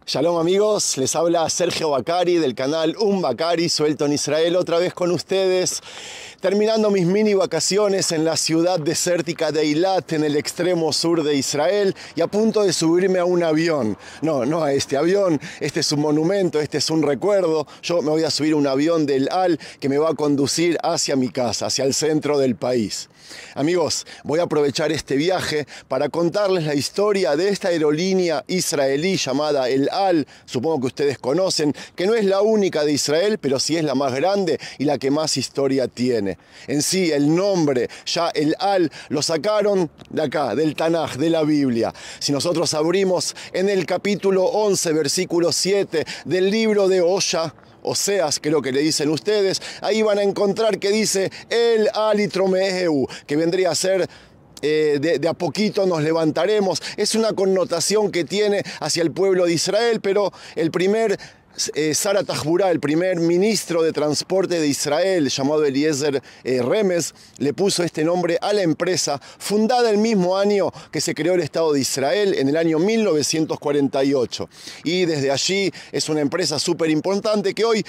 Shalom amigos, les habla Sergio Bacari del canal Bacari, suelto en Israel, otra vez con ustedes, terminando mis mini vacaciones en la ciudad desértica de Eilat, en el extremo sur de Israel, y a punto de subirme a un avión. No a este avión, este es un monumento, este es un recuerdo. Yo me voy a subir a un avión del Al que me va a conducir hacia mi casa, hacia el centro del país. Amigos, voy a aprovechar este viaje para contarles la historia de esta aerolínea israelí llamada El Al, supongo que ustedes conocen, que no es la única de Israel, pero sí es la más grande y la que más historia tiene. En sí, el nombre, ya El Al, lo sacaron de acá, del Tanaj, de la Biblia. Si nosotros abrimos en el capítulo 11, versículo 7 del libro de Oseas, creo que le dicen ustedes, ahí van a encontrar que dice El Alitromeheu, que vendría a ser de a poquito nos levantaremos. Es una connotación que tiene hacia el pueblo de Israel, pero el primer Sara Tajburá, el primer ministro de transporte de Israel, llamado Eliezer Remes, le puso este nombre a la empresa, fundada el mismo año que se creó el Estado de Israel, en el año 1948. Y desde allí es una empresa súper importante que hoy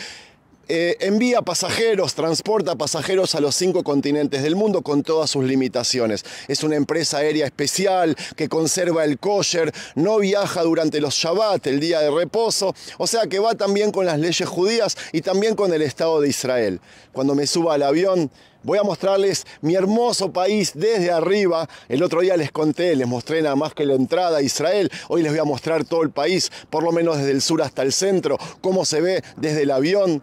envía pasajeros, transporta pasajeros a los 5 continentes del mundo con todas sus limitaciones. Es una empresa aérea especial que conserva el kosher, no viaja durante los Shabbat, el día de reposo, o sea que va también con las leyes judías y también con el Estado de Israel. Cuando me suba al avión, voy a mostrarles mi hermoso país desde arriba. El otro día les conté, les mostré nada más que la entrada a Israel. Hoy les voy a mostrar todo el país, por lo menos desde el sur hasta el centro, cómo se ve desde el avión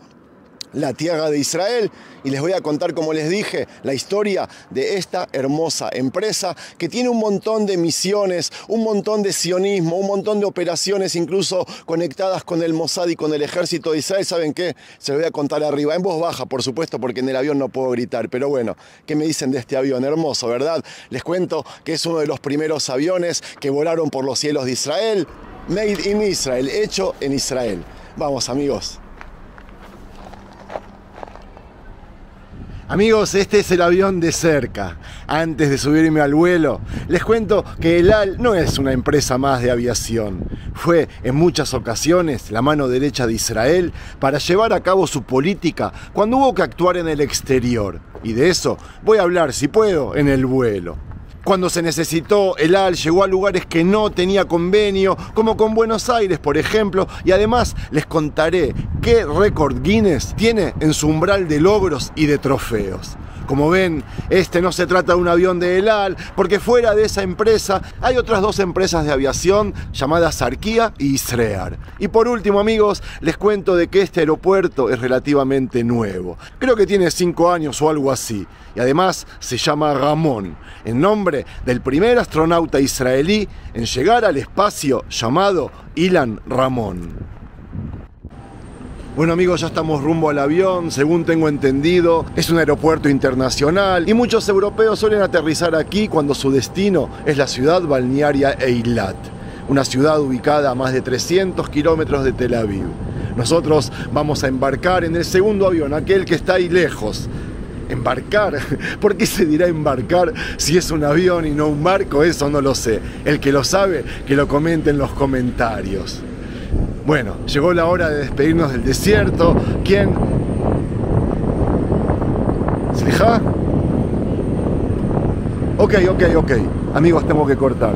la tierra de Israel, y les voy a contar, como les dije, la historia de esta hermosa empresa que tiene un montón de misiones, un montón de sionismo, un montón de operaciones incluso conectadas con el Mossad y con el ejército de Israel. ¿Saben qué? Se lo voy a contar arriba, en voz baja, por supuesto, porque en el avión no puedo gritar, pero bueno, ¿qué me dicen de este avión? Hermoso, ¿verdad? Les cuento que es uno de los primeros aviones que volaron por los cielos de Israel, made in Israel, hecho en Israel. Vamos, amigos. Amigos, este es el avión de cerca. Antes de subirme al vuelo, les cuento que El Al no es una empresa más de aviación. Fue en muchas ocasiones la mano derecha de Israel para llevar a cabo su política cuando hubo que actuar en el exterior. Y de eso voy a hablar, si puedo, en el vuelo. Cuando se necesitó, El Al llegó a lugares que no tenía convenio, como con Buenos Aires, por ejemplo, y además les contaré qué récord Guinness tiene en su umbral de logros y de trofeos. Como ven, este no se trata de un avión de El Al, porque fuera de esa empresa hay otras 2 empresas de aviación llamadas Arkia y Israel. Y por último, amigos, les cuento de que este aeropuerto es relativamente nuevo. Creo que tiene 5 años o algo así. Y además se llama Ramón, en nombre del primer astronauta israelí en llegar al espacio llamado Ilan Ramon. Bueno amigos, ya estamos rumbo al avión. Según tengo entendido, es un aeropuerto internacional y muchos europeos suelen aterrizar aquí cuando su destino es la ciudad balnearia Eilat, una ciudad ubicada a más de 300 kilómetros de Tel Aviv. Nosotros vamos a embarcar en el segundo avión, aquel que está ahí lejos. ¿Embarcar? ¿Por qué se dirá embarcar si es un avión y no un barco? Eso no lo sé. El que lo sabe, que lo comente en los comentarios. Bueno, llegó la hora de despedirnos del desierto. ¿Quién? ¿Slijá? Ok. Amigos, tengo que cortar.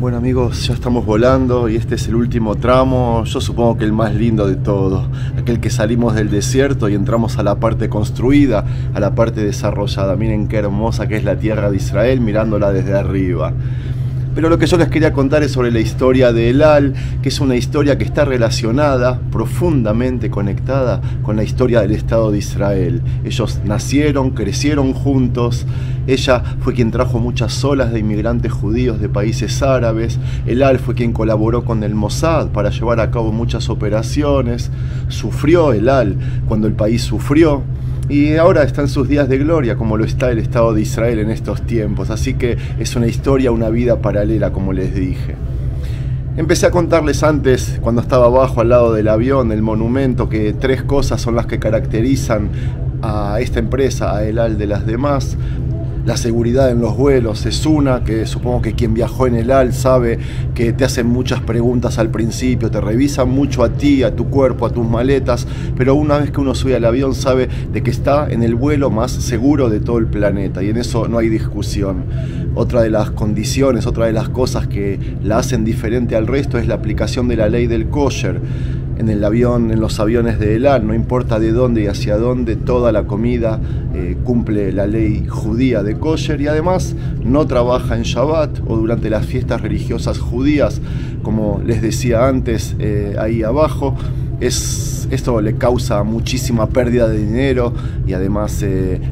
Bueno amigos, ya estamos volando y este es el último tramo, yo supongo que el más lindo de todos, aquel que salimos del desierto y entramos a la parte construida, a la parte desarrollada. Miren qué hermosa que es la tierra de Israel mirándola desde arriba. Pero lo que yo les quería contar es sobre la historia de El Al, que es una historia que está relacionada, profundamente conectada con la historia del Estado de Israel. Ellos nacieron, crecieron juntos. Ella fue quien trajo muchas olas de inmigrantes judíos de países árabes. El Al fue quien colaboró con el Mossad para llevar a cabo muchas operaciones. Sufrió El Al cuando el país sufrió. Y ahora está en sus días de gloria, como lo está el Estado de Israel en estos tiempos. Así que es una historia, una vida paralela, como les dije. Empecé a contarles antes, cuando estaba abajo al lado del avión, el monumento, que 3 cosas son las que caracterizan a esta empresa, a El Al de las demás. La seguridad en los vuelos es una que supongo que quien viajó en el AL sabe que te hacen muchas preguntas al principio, te revisan mucho a ti, a tu cuerpo, a tus maletas, pero una vez que uno sube al avión sabe de que está en el vuelo más seguro de todo el planeta y en eso no hay discusión. Otra de las condiciones, otra de las cosas que la hacen diferente al resto es la aplicación de la ley del kosher. En el avión, en los aviones de El Al, no importa de dónde y hacia dónde, toda la comida cumple la ley judía de kosher y además no trabaja en Shabbat o durante las fiestas religiosas judías, como les decía antes ahí abajo. Esto le causa muchísima pérdida de dinero y además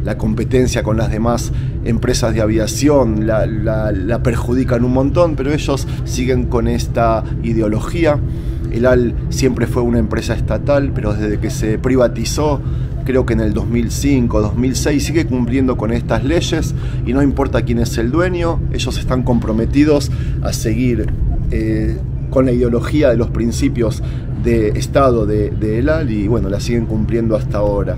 la competencia con las demás empresas de aviación la perjudican un montón, pero ellos siguen con esta ideología. El AL siempre fue una empresa estatal, pero desde que se privatizó, creo que en el 2005, 2006, sigue cumpliendo con estas leyes y no importa quién es el dueño, ellos están comprometidos a seguir con la ideología de los principios de Estado de El AL y bueno, la siguen cumpliendo hasta ahora.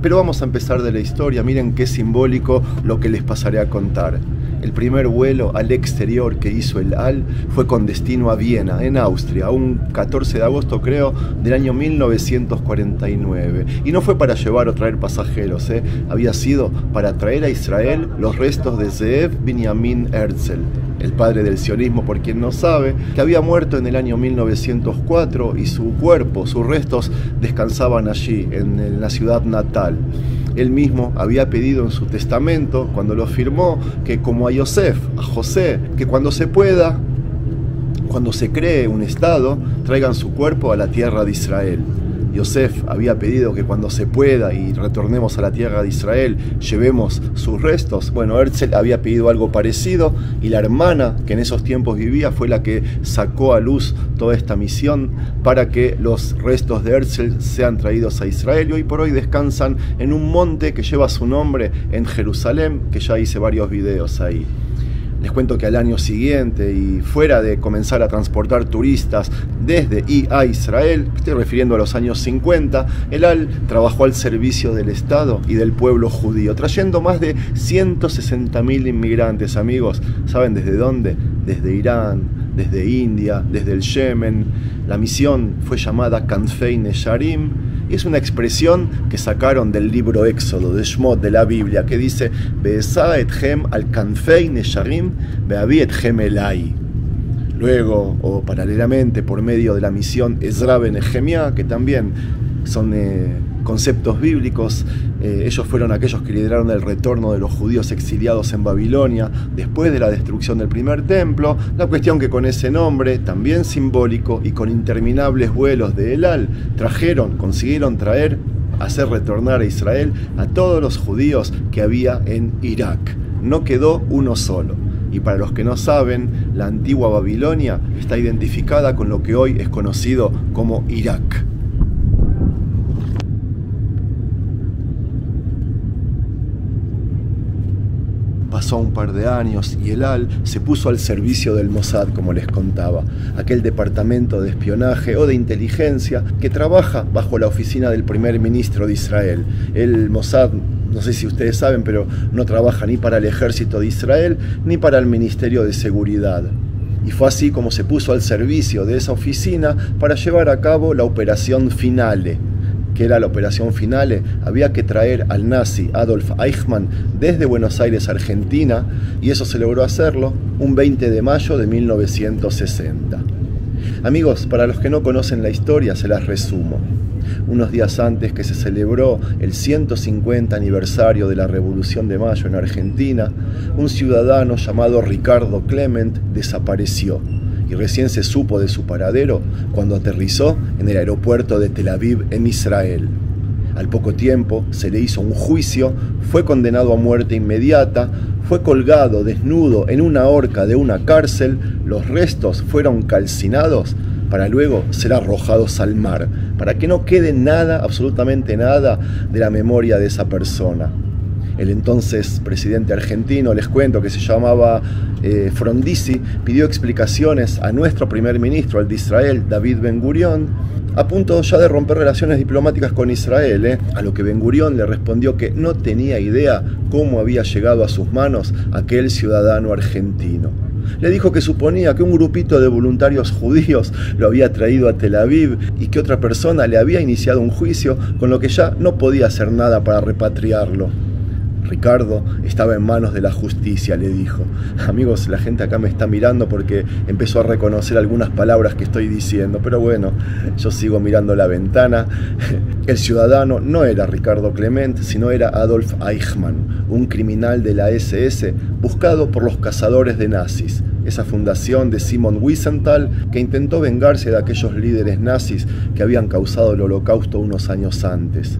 Pero vamos a empezar de la historia, miren qué simbólico lo que les pasaré a contar. El primer vuelo al exterior que hizo el AL fue con destino a Viena, en Austria, un 14 de agosto creo del año 1949. Y no fue para llevar o traer pasajeros, había sido para traer a Israel los restos de Zeev Binyamin Herzl, el padre del sionismo, por quien no sabe, que había muerto en el año 1904 y su cuerpo, sus restos descansaban allí, en la ciudad natal. Él mismo había pedido en su testamento, cuando lo firmó, que como a Yosef, a José, que cuando se pueda, cuando se cree un Estado, traigan su cuerpo a la tierra de Israel. Yosef había pedido que cuando se pueda y retornemos a la tierra de Israel, llevemos sus restos. Bueno, Herzl había pedido algo parecido y la hermana que en esos tiempos vivía fue la que sacó a luz toda esta misión para que los restos de Herzl sean traídos a Israel y hoy por hoy descansan en un monte que lleva su nombre en Jerusalén, que ya hice varios videos ahí. Les cuento que al año siguiente, y fuera de comenzar a transportar turistas desde y a Israel, estoy refiriendo a los años 50, el AL trabajó al servicio del Estado y del pueblo judío, trayendo más de 160.000 inmigrantes, amigos. ¿Saben desde dónde? Desde Irán, desde India, desde el Yemen. La misión fue llamada Kanfei Nesharim, y es una expresión que sacaron del libro Éxodo, de Shmot, de la Biblia, que dice Be'esa etchem al Kanfei Nesharim be'avi etchem elai. Luego, o paralelamente, por medio de la misión Ezra ben Nehemia, que también son conceptos bíblicos, ellos fueron aquellos que lideraron el retorno de los judíos exiliados en Babilonia después de la destrucción del primer templo. La cuestión que con ese nombre, también simbólico y con interminables vuelos de El Al, consiguieron traer, hacer retornar a Israel a todos los judíos que había en Irak. No quedó uno solo. Y para los que no saben, la antigua Babilonia está identificada con lo que hoy es conocido como Irak. Pasó un par de años y el AL se puso al servicio del Mossad, como les contaba, aquel departamento de espionaje o de inteligencia que trabaja bajo la oficina del primer ministro de Israel. El Mossad, no sé si ustedes saben, pero no trabaja ni para el ejército de Israel ni para el Ministerio de Seguridad. Y fue así como se puso al servicio de esa oficina para llevar a cabo la operación Finale. Que era la operación Finale, había que traer al nazi Adolf Eichmann desde Buenos Aires, Argentina, y eso se logró hacerlo un 20 de mayo de 1960. Amigos, para los que no conocen la historia, se las resumo. Unos días antes que se celebró el 150 aniversario de la Revolución de Mayo en Argentina, un ciudadano llamado Ricardo Clement desapareció. Y recién se supo de su paradero cuando aterrizó en el aeropuerto de Tel Aviv, en Israel. Al poco tiempo se le hizo un juicio, fue condenado a muerte inmediata, fue colgado desnudo en una horca de una cárcel, los restos fueron calcinados para luego ser arrojados al mar, para que no quede nada, absolutamente nada, de la memoria de esa persona. El entonces presidente argentino, les cuento, que se llamaba Frondizi, pidió explicaciones a nuestro primer ministro, al de Israel, David Ben Gurión, a punto ya de romper relaciones diplomáticas con Israel, a lo que Ben Gurión le respondió que no tenía idea cómo había llegado a sus manos aquel ciudadano argentino. Le dijo que suponía que un grupito de voluntarios judíos lo había traído a Tel Aviv y que otra persona le había iniciado un juicio, con lo que ya no podía hacer nada para repatriarlo. Ricardo estaba en manos de la justicia, le dijo. Amigos, la gente acá me está mirando porque empezó a reconocer algunas palabras que estoy diciendo, pero bueno, yo sigo mirando la ventana. El ciudadano no era Ricardo Clement, sino era Adolf Eichmann, un criminal de la SS buscado por los cazadores de nazis, esa fundación de Simon Wiesenthal que intentó vengarse de aquellos líderes nazis que habían causado el Holocausto unos años antes.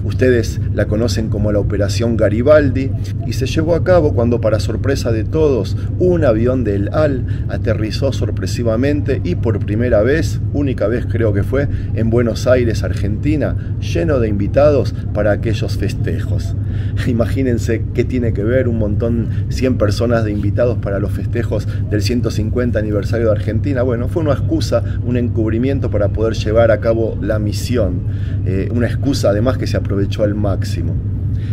Ustedes la conocen como la Operación Garibaldi y se llevó a cabo cuando, para sorpresa de todos, un avión del AL aterrizó sorpresivamente y por primera vez, única vez creo que fue, en Buenos Aires, Argentina, lleno de invitados para aquellos festejos. Imagínense qué tiene que ver un montón, 100 personas de invitados para los festejos del 150 aniversario de Argentina. Bueno, fue una excusa, un encubrimiento para poder llevar a cabo la misión. Una excusa además que se aprovechó al máximo.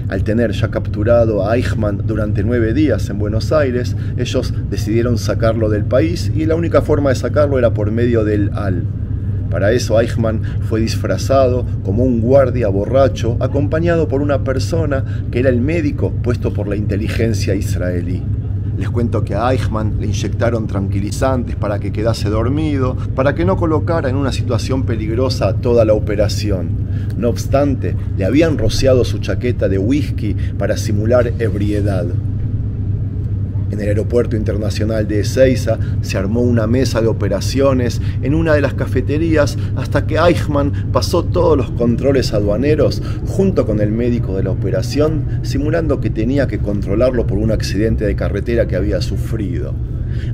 Al tener ya capturado a Eichmann durante 9 días en Buenos Aires, ellos decidieron sacarlo del país y la única forma de sacarlo era por medio del AL. Para eso Eichmann fue disfrazado como un guardia borracho, acompañado por una persona que era el médico puesto por la inteligencia israelí. Les cuento que a Eichmann le inyectaron tranquilizantes para que quedase dormido, para que no colocara en una situación peligrosa toda la operación. No obstante, le habían rociado su chaqueta de whisky para simular ebriedad. En el aeropuerto internacional de Ezeiza se armó una mesa de operaciones en una de las cafeterías hasta que Eichmann pasó todos los controles aduaneros junto con el médico de la operación, simulando que tenía que controlarlo por un accidente de carretera que había sufrido.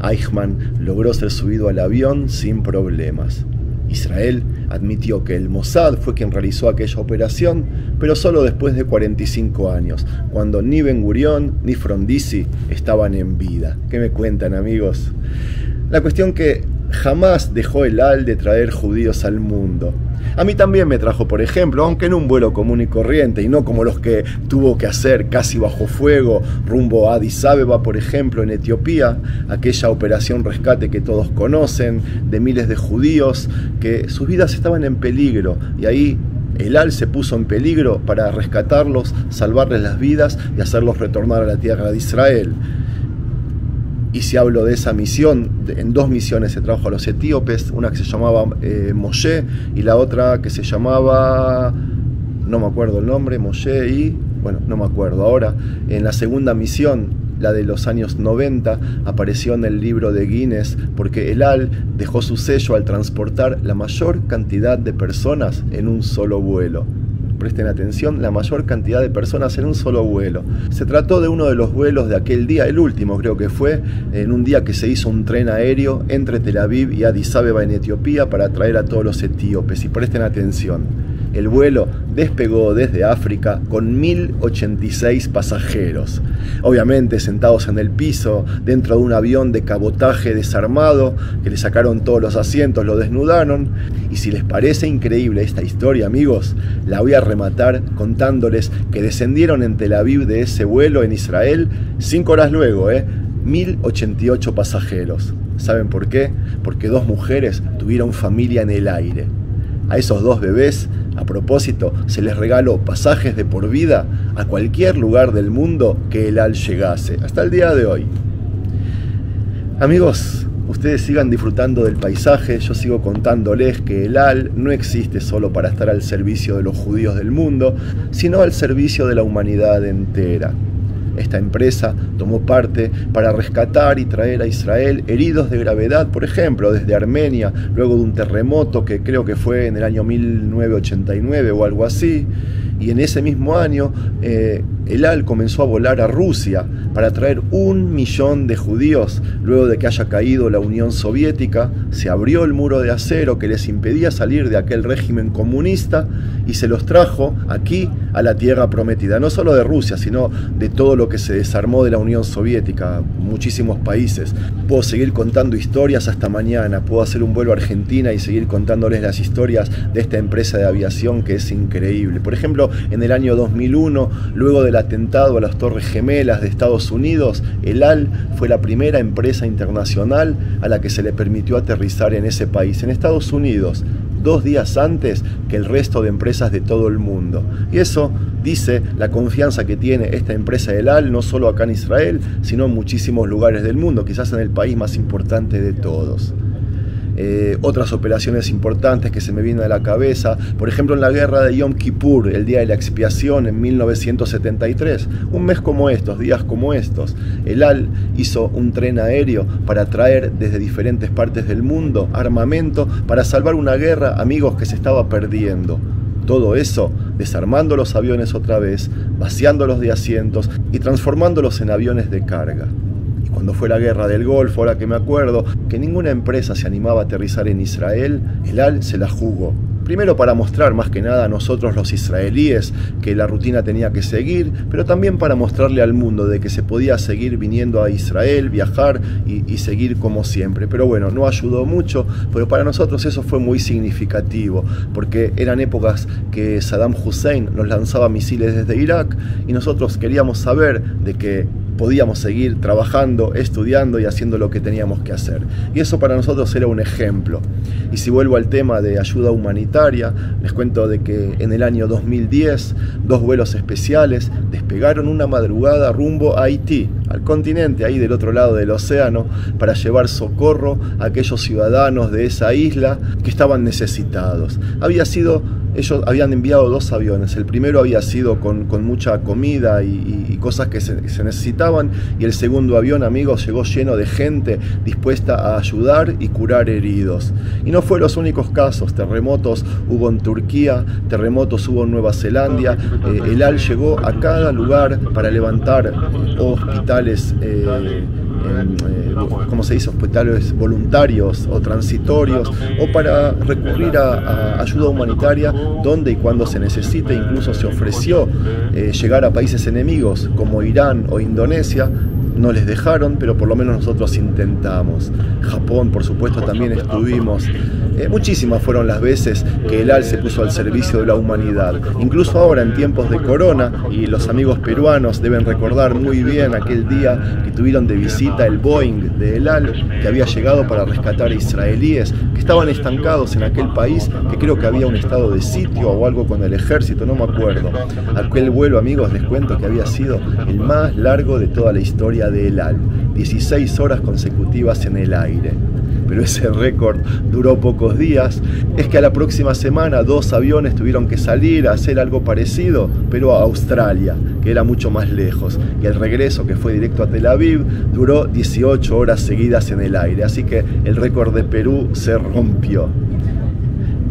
Eichmann logró ser subido al avión sin problemas. Israel admitió que el Mossad fue quien realizó aquella operación, pero solo después de 45 años, cuando ni Ben Gurión ni Frondizi estaban en vida. ¿Qué me cuentan, amigos? La cuestión que jamás dejó el AL de traer judíos al mundo. A mí también me trajo, por ejemplo, aunque en un vuelo común y corriente, y no como los que tuvo que hacer casi bajo fuego, rumbo a Addis Abeba, por ejemplo, en Etiopía, aquella operación rescate que todos conocen, de miles de judíos que sus vidas estaban en peligro, y ahí el AL se puso en peligro para rescatarlos, salvarles las vidas y hacerlos retornar a la tierra de Israel. Y si hablo de esa misión, en 2 misiones se trajo a los etíopes, una que se llamaba Moshe y la otra que se llamaba, no me acuerdo el nombre, Moshe y, bueno, no me acuerdo ahora. En la segunda misión, la de los años 90, apareció en el libro de Guinness porque el AL dejó su sello al transportar la mayor cantidad de personas en un solo vuelo. Presten atención, la mayor cantidad de personas en un solo vuelo. Se trató de uno de los vuelos de aquel día, el último creo que fue, en un día que se hizo un tren aéreo entre Tel Aviv y Addis Abeba en Etiopía para traer a todos los etíopes. Y presten atención, el vuelo despegó desde África con 1086 pasajeros. Obviamente sentados en el piso, dentro de un avión de cabotaje desarmado, que le sacaron todos los asientos, lo desnudaron. Y si les parece increíble esta historia, amigos, la voy a rematar contándoles que descendieron en Tel Aviv de ese vuelo en Israel 5 horas luego, 1088 pasajeros. ¿Saben por qué? Porque 2 mujeres tuvieron familia en el aire. A esos 2 bebés, a propósito, se les regaló pasajes de por vida a cualquier lugar del mundo que el AL llegase, hasta el día de hoy. Amigos, ustedes sigan disfrutando del paisaje, yo sigo contándoles que el AL no existe solo para estar al servicio de los judíos del mundo, sino al servicio de la humanidad entera. Esta empresa tomó parte para rescatar y traer a Israel heridos de gravedad, por ejemplo, desde Armenia, luego de un terremoto que creo que fue en el año 1989 o algo así, Y en ese mismo año El Al comenzó a volar a Rusia para traer 1 millón de judíos. Luego de que haya caído la Unión Soviética, se abrió el muro de acero que les impedía salir de aquel régimen comunista y se los trajo aquí a la tierra prometida, no solo de Rusia, sino de todo lo que se desarmó de la Unión Soviética, muchísimos países. Puedo seguir contando historias hasta mañana, puedo hacer un vuelo a Argentina y seguir contándoles las historias de esta empresa de aviación que es increíble. Por ejemplo, en el año 2001, luego del atentado a las Torres Gemelas de Estados Unidos, El Al fue la primera empresa internacional a la que se le permitió aterrizar en ese país, en Estados Unidos, 2 días antes que el resto de empresas de todo el mundo. Y eso dice la confianza que tiene esta empresa El Al, no solo acá en Israel, sino en muchísimos lugares del mundo, quizás en el país más importante de todos. Otras operaciones importantes que se me vienen a la cabeza, por ejemplo en la guerra de Yom Kippur, el día de la expiación en 1973, un mes como estos, días como estos, El Al hizo un tren aéreo para traer desde diferentes partes del mundo armamento para salvar una guerra, amigos, que se estaba perdiendo. Todo eso desarmando los aviones otra vez, vaciándolos de asientos y transformándolos en aviones de carga. Cuando fue la guerra del Golfo, ahora que me acuerdo, que ninguna empresa se animaba a aterrizar en Israel, El Al se la jugó. Primero para mostrar más que nada a nosotros los israelíes que la rutina tenía que seguir, pero también para mostrarle al mundo de que se podía seguir viniendo a Israel, viajar y seguir como siempre. Pero bueno, no ayudó mucho, pero para nosotros eso fue muy significativo, porque eran épocas que Saddam Hussein nos lanzaba misiles desde Irak y nosotros queríamos saber de que podíamos seguir trabajando, estudiando y haciendo lo que teníamos que hacer. Y eso para nosotros era un ejemplo. Y si vuelvo al tema de ayuda humanitaria, les cuento de que en el año 2010, 2 vuelos especiales despegaron una madrugada rumbo a Haití, al continente, ahí del otro lado del océano, para llevar socorro a aquellos ciudadanos de esa isla que estaban necesitados. Ellos habían enviado 2 aviones. El primero había sido con mucha comida y cosas que se necesitaban, y el segundo avión, amigos, llegó lleno de gente dispuesta a ayudar y curar heridos. Y no fue los únicos casos. Terremotos hubo en Turquía, terremotos hubo en Nueva Zelanda. El Al llegó a cada lugar para levantar hospitales, ¿cómo se dice? Hospitales voluntarios o transitorios, o para recurrir a ayuda humanitaria donde y cuando se necesite. Incluso se ofreció llegar a países enemigos como Irán o Indonesia. No les dejaron, pero por lo menos nosotros intentamos. Japón, por supuesto, también estuvimos. Muchísimas fueron las veces que El Al se puso al servicio de la humanidad. Incluso ahora, en tiempos de corona, y los amigos peruanos deben recordar muy bien aquel día que tuvieron de visita el Boeing de El Al, que había llegado para rescatar a israelíes que estaban estancados en aquel país, que creo que había un estado de sitio o algo con el ejército, no me acuerdo. Aquel vuelo, amigos, les cuento que había sido el más largo de toda la historia de El Al, 16 horas consecutivas en el aire. Pero ese récord duró pocos días. Es que a la próxima semana 2 aviones tuvieron que salir a hacer algo parecido, pero a Australia, que era mucho más lejos. Y el regreso, que fue directo a Tel Aviv, duró 18 horas seguidas en el aire. Así que el récord de Perú se rompió.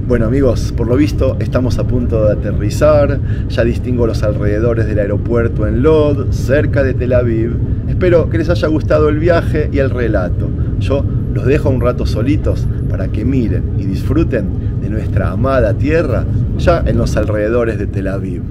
Bueno, amigos, por lo visto estamos a punto de aterrizar. Ya distingo los alrededores del aeropuerto en Lod, cerca de Tel Aviv. Espero que les haya gustado el viaje y el relato. Yo los dejo un rato solitos para que miren y disfruten de nuestra amada tierra ya en los alrededores de Tel Aviv.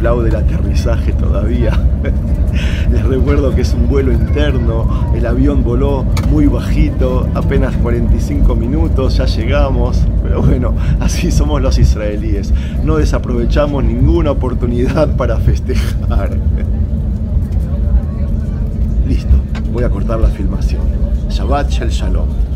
aplaude el aterrizaje todavía. Les recuerdo que es un vuelo interno, el avión voló muy bajito, apenas 45 minutos, ya llegamos, pero bueno, así somos los israelíes, no desaprovechamos ninguna oportunidad para festejar. Listo, voy a cortar la filmación. Shabbat Shel Shalom.